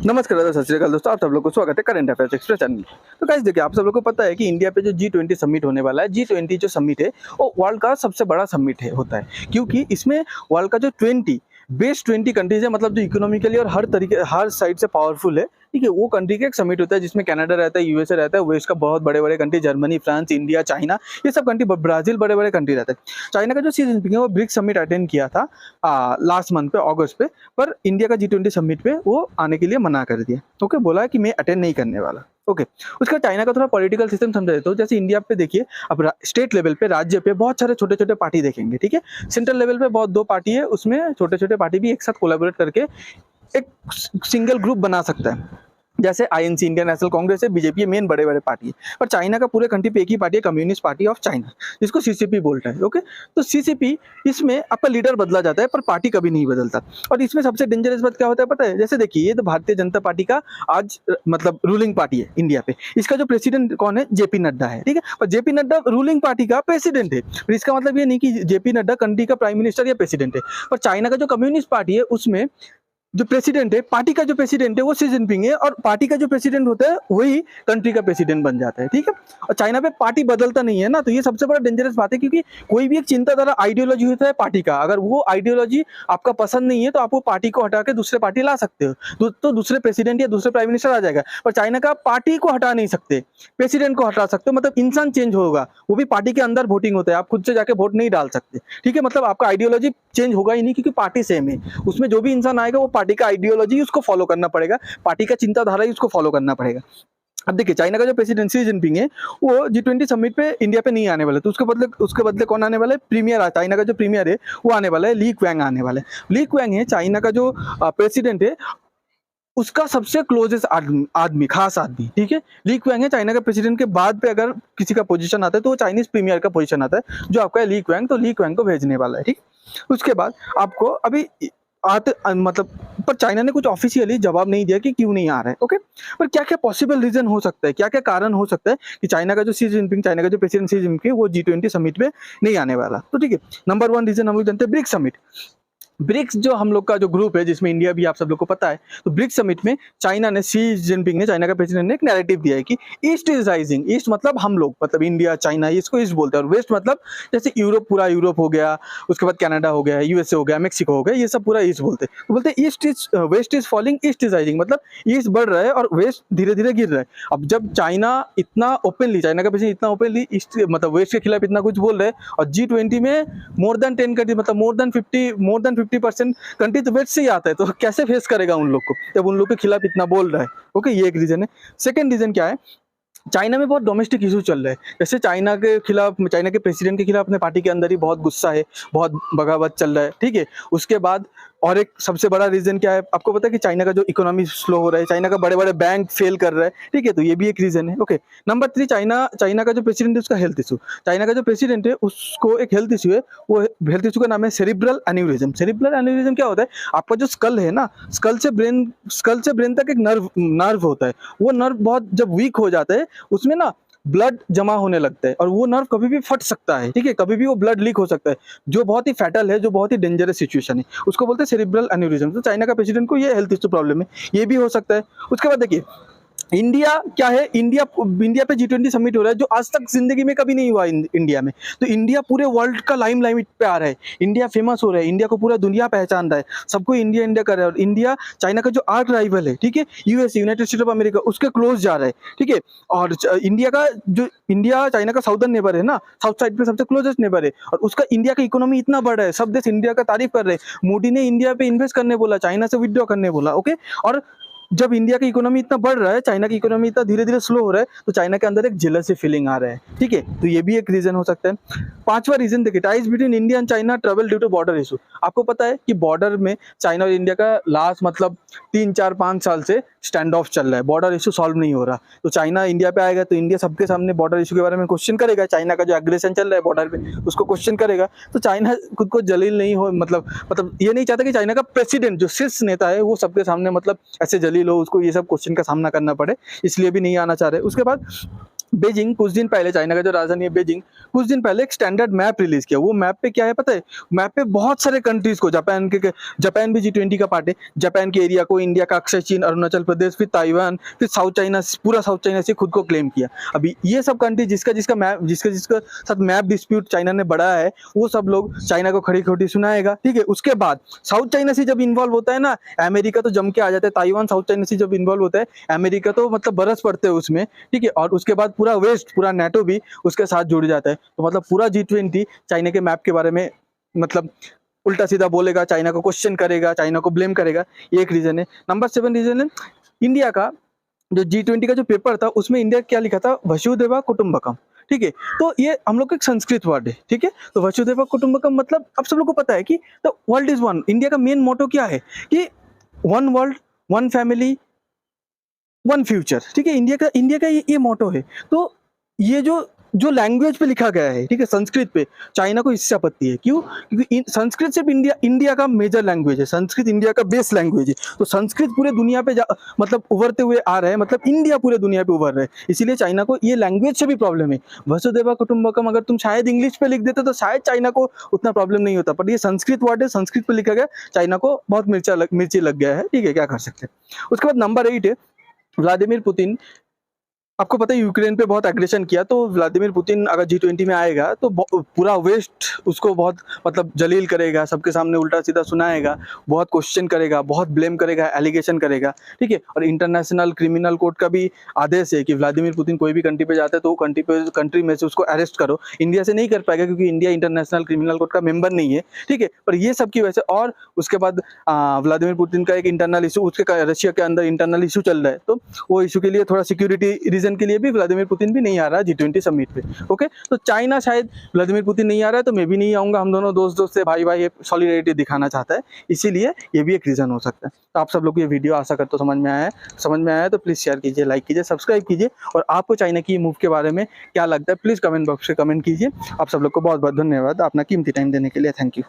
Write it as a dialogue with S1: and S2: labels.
S1: नमस्कार दादा, सत श्री अकाल दोस्तों, आप सब लोग को स्वागत है करंट अफेयर्स एक्सप्रेस चैनल में। तो गाइस देखिए, आप सब लोग को पता है कि इंडिया पे जो G20 समिट होने वाला है, G20 जो समिट है वो वर्ल्ड का सबसे बड़ा समिट है होता है, क्योंकि इसमें वर्ल्ड का जो 20 बेस्ट 20 कंट्रीज है, मतलब जो इकोनॉमिकली और हर तरीके हर साइड से पावरफुल है, ठीक है, वो कंट्री का एक समिट होता है जिसमें कनाडा रहता है, यूएसए रहता है, वेस्ट का बहुत बड़े बड़े country, Germany, France, India, China, ये सब कंट्री, ब्राजील, बड़े बड़े कंट्री रहते हैं। चाइना का जो शी जिनपिंग है वो ब्रिक्स समिट अटेंड किया था लास्ट मंथ पे, अगस्त पे, पर इंडिया का G20 समिट पे वो आने के लिए मना कर दिया। ओके, बोला है कि मैं अटेंड नहीं करने वाला। ओके, उसका चाइना का थोड़ा पॉलिटिकल सिस्टम समझा देता हूँ। जैसे इंडिया पे देखिए, अब स्टेट लेवल पे, राज्य पे बहुत सारे छोटे छोटे पार्टी देखेंगे, ठीक है। सेंट्रल लेवल पे बहुत 2 पार्टी है, उसमें छोटे छोटे पार्टी भी एक साथ कोलैबोरेट करके एक सिंगल ग्रुप बना सकता है। जैसे आईएनसी, इंडियन नेशनल कांग्रेस है, बीजेपी है, मेन बड़े बड़े पार्टी है। पर चाइना का पूरे कंट्री पे एक ही पार्टी है, कम्युनिस्ट पार्टी ऑफ चाइना, जिसको सीसीपी बोलता है। ओके, तो सीसीपी, इसमें आपका लीडर बदला जाता है पर पार्टी कभी नहीं बदलता। और इसमें सबसे डेंजरस बात क्या होता है पता है? जैसे देखिए, ये तो भारतीय जनता पार्टी का आज मतलब रूलिंग पार्टी है इंडिया पे। इसका जो प्रेसिडेंट कौन है? जेपी नड्डा है, ठीक है। और जेपी नड्डा रूलिंग पार्टी का प्रेसिडेंट है। पर इसका मतलब ये नहीं कि जेपी नड्डा कंट्री का प्राइम मिनिस्टर या प्रेसिडेंट है। पर चाइना का जो कम्युनिस्ट पार्टी है, उसमें जो प्रेसिडेंट है, पार्टी का जो प्रेसिडेंट है वो शी जिनपिंग है, और पार्टी का जो प्रेसिडेंट होता है वही कंट्री का प्रेसिडेंट बन जाता है, ठीक है। और चाइना पे पार्टी बदलता नहीं है ना, तो ये सबसे बड़ा डेंजरस बात है, क्योंकि कोई भी एक चिंताधारा, आइडियोलॉजी होता है पार्टी का, अगर वो आइडियोलॉजी आपका पसंद नहीं है तो आप वो पार्टी को हटा के दूसरे पार्टी ला सकते हो, तो दूसरे प्रेसिडेंट या दूसरे प्राइम मिनिस्टर आ जाएगा। पर चाइना का पार्टी को हटा नहीं सकते, प्रेसिडेंट को हटा सकते हो, मतलब इंसान चेंज होगा, वो भी पार्टी के अंदर वोटिंग होता है, आप खुद से जाके वोट नहीं डाल सकते, ठीक है। मतलब आपका आइडियोलॉजी चेंज होगा ही नहीं, क्योंकि पार्टी सेम है। उसमें जो भी इंसान आएगा वो पार्टी का आइडियोलॉजी उसको फॉलो करना पड़ेगा, पार्टी का चिंताधारा ही उसको फॉलो करना पड़ेगा। अब देखिए, चाइना का जो प्रेसिडेंट शी जिनपिंग है वो G20 समिट पे इंडिया पे नहीं आने वाला, तो उसके बदले कौन आने वाला है? प्रीमियर, चाइना का जो प्रीमियर है वो आने वाला है, ली क्वैंग आने वाला है। ली क्वैंग है चाइना का जो प्रेसिडेंट है, उसका सबसे क्लोजेस्ट आदमी, खास आदमी, ठीक है। ली क्वैंग है चाइना का प्रेसिडेंट के बाद पे अगर किसी का पोजीशन आता है तो वो चाइनीज प्रीमियर का पोजीशन आता है, जो आपका है ली क्वैंग, तो ली क्वैंग को भेजने वाला है, ठीक। उसके बाद आपको अभी आते मतलब, पर चाइना ने कुछ ऑफिशियली जवाब नहीं दिया कि क्यों नहीं आ रहा है। ओके, पर क्या क्या पॉसिबल रीजन हो सकता है, क्या क्या कारण हो सकता है कि चाइना का जो शी जिनपिंग, चाइना का जो प्रेसिडेंट शी जिनपिंग, वो G20 समिट में नहीं आने वाला? तो ठीक है, नंबर 1 रीजन हम लोग जानते हैं, ब्रिक्स समिट। ब्रिक्स जो हम लोग का जो ग्रुप है, जिसमें इंडिया भी, आप सब लोग को पता है, तो ब्रिक्स समिट में चाइना ने, शी जिनपिंग ने, चाइना का प्रेसिडेंट ने एक नैरेटिव दिया है कि ईस्ट इज राइजिंग। ईस्ट मतलब हम लोग, मतलब इंडिया, चाइना, इसको ईस्ट बोलते हैं। और वेस्ट मतलब जैसे यूरोप, पूरा यूरोप हो गया, उसके बाद कनाडा हो गया, यूएसए हो गया, मेक्सिको हो गया, ये सब पूरा ईस्ट बोलते हैं। तो बोलते हैं east is, west is falling, east is rising, मतलब ईस्ट बढ़ रहा है और वेस्ट धीरे धीरे गिर रहा है। अब जब चाइना इतना ओपनली, चाइना का प्रेसिडेंट इतना ओपनली ईस्ट मतलब वेस्ट के खिलाफ इतना कुछ बोल रहे हैं, और G20 में मोर देन 10 कंट्री, मतलब मोर देन 50% कंट्री तो वेस्ट से ही आता है, तो कैसे फेस करेगा उन लोग को जब उन लोग के खिलाफ इतना बोल रहा है? ओके, ये एक रीजन है। सेकंड रीजन क्या है? चाइना में बहुत डोमेस्टिक इशू चल रहे हैं। जैसे चाइना के खिलाफ, चाइना के प्रेसिडेंट के खिलाफ अपने पार्टी के अंदर ही बहुत गुस्सा है, बहुत बगावत चल रहा है, ठीक है। उसके बाद और एक सबसे बड़ा रीजन क्या है? आपको पता है कि चाइना का जो इकोनॉमी स्लो हो रहा है, चाइना का बड़े बड़े बैंक फेल कर रहा है, ठीक है, तो ये भी एक रीजन है। ओके, नंबर 3, चाइना का जो प्रेसिडेंट है उसका हेल्थ इशू। चाइना का जो प्रेसिडेंट है उसको एक हेल्थ इशू है, वो हेल्थ इशू का नाम है सेरिब्रल एन्यूरिज्म। सेरिब्रल एन्यूरिज्म क्या होता है? आपका जो स्कल है ना, स्कल से ब्रेन तक एक नर्व होता है, वो नर्व बहुत जब वीक हो जाता है, उसमें ना ब्लड जमा होने लगता है, और वो नर्व कभी भी फट सकता है, ठीक है, कभी भी वो ब्लड लीक हो सकता है, जो बहुत ही फैटल है, जो बहुत ही डेंजरस सिचुएशन है, उसको बोलते हैं सेरिब्रल एन्यूरिज्म। तो चाइना का प्रेसिडेंट को ये हेल्थ इशू प्रॉब्लम है, ये भी हो सकता है। उसके बाद देखिए, इंडिया क्या है? इंडिया पे G20 समिट हो रहा है, जो आज तक जिंदगी में कभी नहीं हुआ इंडिया में। तो इंडिया पूरे वर्ल्ड का लाइमलाइट पे आ रहा है, इंडिया फेमस हो रहा है, इंडिया को पूरा दुनिया पहचान रहा है, सबको इंडिया इंडिया कर रहा है। और इंडिया चाइना का जो आर्क राइवल है, ठीक है, US, United state of America, उसके क्लोज जा रहा है, ठीक है। और इंडिया चाइना का साउदर्न नेबर है ना, साउथ साइड पे सबसे क्लोजेस्ट नेबर है, और उसका इंडिया का इकोनॉमी इतना बड़ा है, सब देश इंडिया का तारीफ कर रहे हैं। मोदी ने इंडिया पे इन्वेस्ट करने बोला, चाइना से विड्रॉ करने बोला। ओके, और जब इंडिया की इकोनॉमी इतना बढ़ रहा है, चाइना की इकोनॉमी इतना धीरे धीरे स्लो हो रहा है, तो चाइना के अंदर एक जेलसी फीलिंग आ रहा है, ठीक है, तो ये भी एक रीजन हो सकता है। 5वां रीजन देखिए, ties between India and China trouble due to border issue. आपको पता है कि बॉर्डर में चाइना और इंडिया का लास्ट मतलब 3-4-5 साल से स्टैंड ऑफ चल रहा है, बॉर्डर इशू सॉल्व नहीं हो रहा। तो चाइना इंडिया पे आएगा तो इंडिया सबके सामने बॉर्डर इशू के बारे में क्वेश्चन करेगा, चाइना का जो एग्रेशन चल रहा है बॉर्डर पे उसको क्वेश्चन करेगा। तो चाइना खुद को जलील नहीं हो, मतलब ये नहीं चाहता कि चाइना का प्रेसिडेंट जो शीर्ष नेता है वो सबके सामने मतलब ऐसे जलील हो, उसको ये सब क्वेश्चन का सामना करना पड़े, इसलिए भी नहीं आना चाह रहे। उसके बाद बीजिंग कुछ दिन पहले, चाइना का जो राजधानी है बीजिंग, कुछ दिन पहले एक स्टैंडर्ड मैप रिलीज किया। वो मैप पे क्या है पता है? मैप पे बहुत सारे कंट्रीज को, जापान भी G20 का पार्ट है, जापान के एरिया को, इंडिया का अक्षय चीन, अरुणाचल प्रदेश, फिर ताइवान, फिर साउथ चाइना, पूरा साउथ चाइना से खुद को क्लेम किया। अभी ये सब कंट्री जिसका जिसका साथ मैप डिस्प्यूट चाइना ने बढ़ा है, वो सब लोग चाइना को खड़ी खोटी सुनाएगा, ठीक है। उसके बाद साउथ चाइना से जब इन्वॉल्व होता है ना, अमेरिका तो जम के आ जाता है। ताइवान साउथ चाइना से जब इन्वॉल्व होता है, अमेरिका तो मतलब बरस पड़ते हैं उसमें, ठीक है। और उसके बाद पूरा वेस्ट, पूरा नेटो भी उसके साथ जुड़ जाता है। तो मतलब पूरा G20 चाइना के मैप के बारे में मतलब उल्टा सीधा बोलेगा, चाइना को क्वेश्चन करेगा, चाइना को ब्लेम करेगा। ये एक रीजन है। नंबर 7 रीजन है, इंडिया का जो G20 का जो पेपर था, उसमें इंडिया क्या लिखा था? वसुधैव कुटुंबकम, ठीक है। तो ये हम लोग का एक संस्कृत वर्ड है, ठीक है। तो वसुधैव कुटुंबकम मतलब आप सब लोग को पता है कि the world is one. India का मेन मोटो क्या है कि one world, one family, one future, ठीक है। इंडिया का ये मोटो है। तो ये जो लैंग्वेज पे लिखा गया है, ठीक है, संस्कृत पे, चाइना को इससे आपत्ति है। क्यों? क्योंकि संस्कृत सिर्फ इंडिया का मेजर लैंग्वेज है, संस्कृत इंडिया का बेस्ट लैंग्वेज है। तो संस्कृत पूरे दुनिया पे मतलब उभरते हुए आ रहे हैं, मतलब इंडिया पूरे दुनिया पे उभर रहे हैं, इसीलिए चाइना को ये लैंग्वेज से भी प्रॉब्लम है। वसुधैव कुटुंबकम अगर तुम शायद इंग्लिश पे लिख देते तो शायद चाइना को उतना प्रॉब्लम नहीं होता, पर ये संस्कृत वर्ड है, संस्कृत पे लिखा गया, चाइना को बहुत मिर्ची लग गया है, ठीक है, क्या कर सकते हैं। उसके बाद नंबर 8 है व्लादिमीर पुतिन। आपको पता है यूक्रेन पे बहुत एग्रेशन किया, तो व्लादिमीर पुतिन अगर G20 में आएगा तो पूरा वेस्ट उसको बहुत मतलब जलील करेगा, सबके सामने उल्टा सीधा सुनाएगा, बहुत क्वेश्चन करेगा, बहुत ब्लेम करेगा, एलिगेशन करेगा, ठीक है। और इंटरनेशनल क्रिमिनल कोर्ट का भी आदेश है कि व्लादिमीर पुतिन कोई भी कंट्री पे जाता है तो कंट्री में से उसको अरेस्ट करो। इंडिया से नहीं कर पाएगा क्योंकि इंडिया इंटरनेशनल क्रिमिनल कोर्ट का मेंबर नहीं है, ठीक है। पर ये सब की वजह से, और उसके बाद व्लादिमीर पुतिन का एक इंटरनल इशू, उसके रशिया के अंदर इंटरनल इशू चल रहा है, तो वो इशू के लिए थोड़ा सिक्योरिटी रीजन के लिए भी व्लादिमीर पुतिन भी नहीं आ रहा है G20 समिट पे, ओके। तो चाइना शायद व्लादिमीर पुतिन नहीं आ रहा है तो मैं भी नहीं आऊंगा, हम दोनों दोस्त से भाई सॉलिडेरिटी दिखाना चाहता है, इसीलिए ये भी एक रीजन हो सकता है। तो आप सब लोग को ये वीडियो आशा करते हो समझ में आया है तो प्लीज शेयर कीजिए, लाइक कीजिए, सब्सक्राइब कीजिए। और आपको चाइना की मूव के बारे में क्या लगता है प्लीज कमेंट बॉक्स में कमेंट कीजिए। आप सब लोग को बहुत बहुत धन्यवाद अपना कीमती टाइम देने के लिए। Thank you.